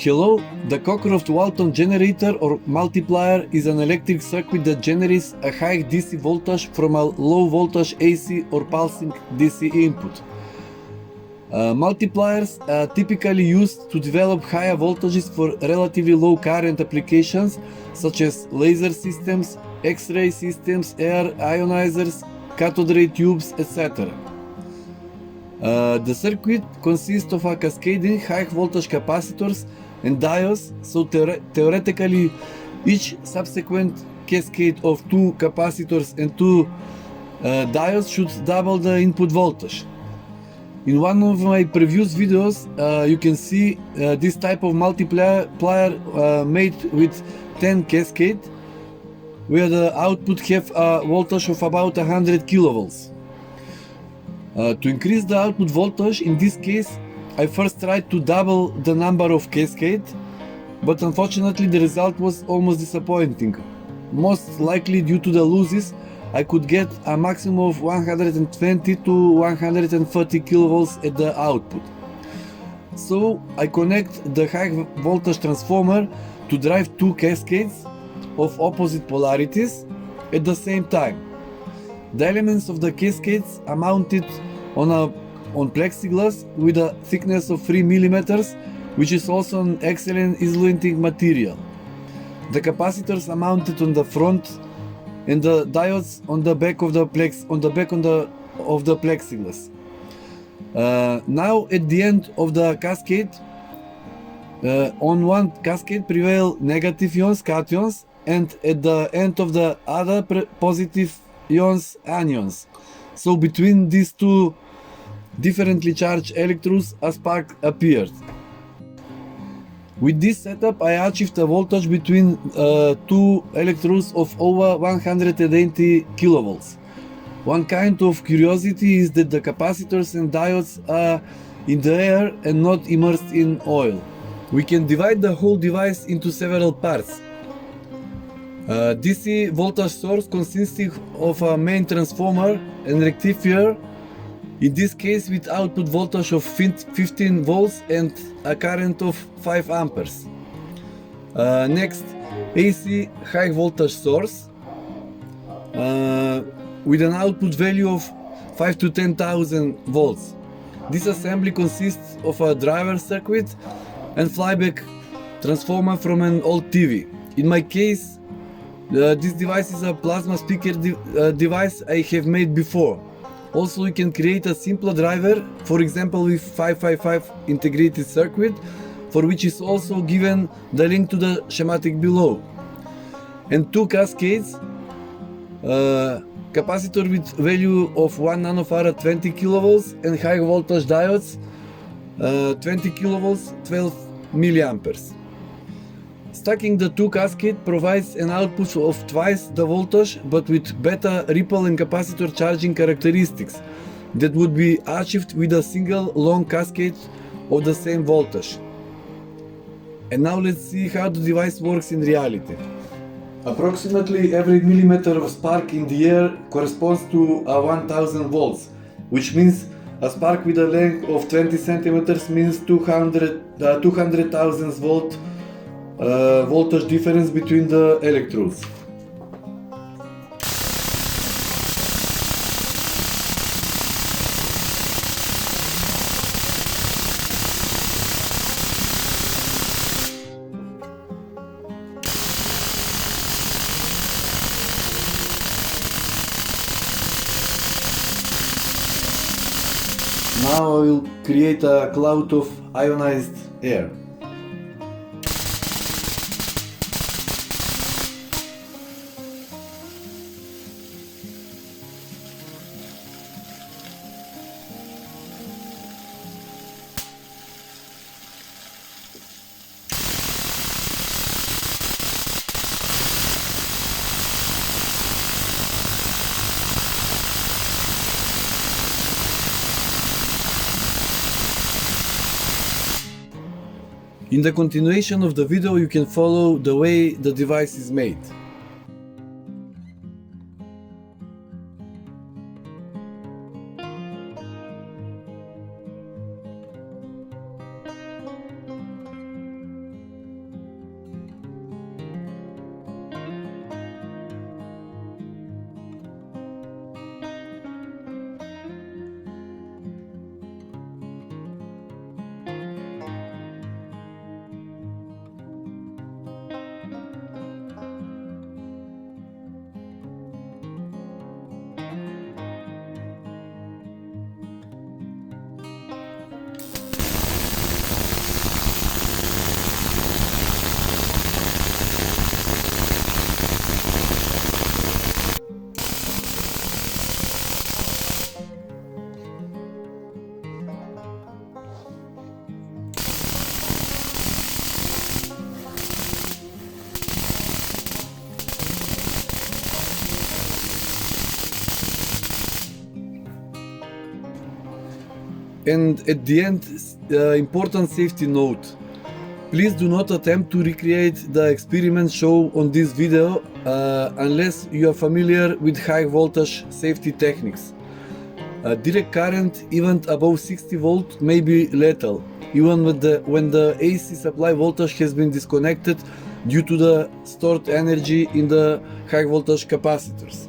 Hello, the Cockcroft Walton generator or multiplier is an electric circuit that generates a high DC voltage from a low voltage AC or pulsing DC input. Multipliers are typically used to develop higher voltages for relatively low current applications such as laser systems, X-ray systems, air ionizers, cathode ray tubes, etc. The circuit consists of a cascading high voltage capacitors and diodes, so theoretically each subsequent cascade of two capacitors and two diodes should double the input voltage. In one of my previous videos you can see this type of multiplier made with 10 cascade, where the output have a voltage of about 100 kilovolts. To increase the output voltage, in this case I first tried to double the number of cascade, but unfortunately the result was almost disappointing. Most likely due to the losses, I could get a maximum of 120 to 130 kilovolts at the output. So I connect the high voltage transformer to drive two cascades of opposite polarities at the same time. The elements of the cascades are mounted on plexiglass with a thickness of 3 mm, which is also an excellent insulating material. The capacitors are mounted on the front and the diodes on the back of the plexiglass. Now at the end of the cascade, on one cascade prevail negative ions, cations, and at the end of the other positive ions, anions. So between these two differently charged electrodes a spark appeared. With this setup I achieved a voltage between two electrodes of over 180 kilovolts. One kind of curiosity is that the capacitors and diodes are in the air and not immersed in oil. We can divide the whole device into several parts. DC voltage source consisting of a main transformer and rectifier, in this case with output voltage of 15 volts and a current of 5 amperes. Next, AC high voltage source with an output value of 5 to 10,000 volts. This assembly consists of a driver circuit and flyback transformer from an old TV. In my case, this device is a plasma speaker device I have made before. Also, you can create a simpler driver, for example with 555 integrated circuit, for which is also given the link to the schematic below. And two cascades, capacitor with value of 1 nanofarad 20 kilovolts and high voltage diodes 20 kilovolts 12 milliamperes. Stacking the two cascades provides an output of twice the voltage, but with better ripple and capacitor charging characteristics that would be achieved with a single long cascade of the same voltage. And now let's see how the device works in reality. Approximately every millimeter of spark in the air corresponds to 1000 volts, which means a spark with a length of 20 centimeters means 200,000 volt voltage difference between the electrodes. Now I will create a cloud of ionized air. In the continuation of the video you can follow the way the device is made. And at the end, important safety note. Please do not attempt to recreate the experiment shown on this video unless you are familiar with high voltage safety techniques. Direct current even above 60 volt may be lethal, even when the AC supply voltage has been disconnected due to the stored energy in the high voltage capacitors.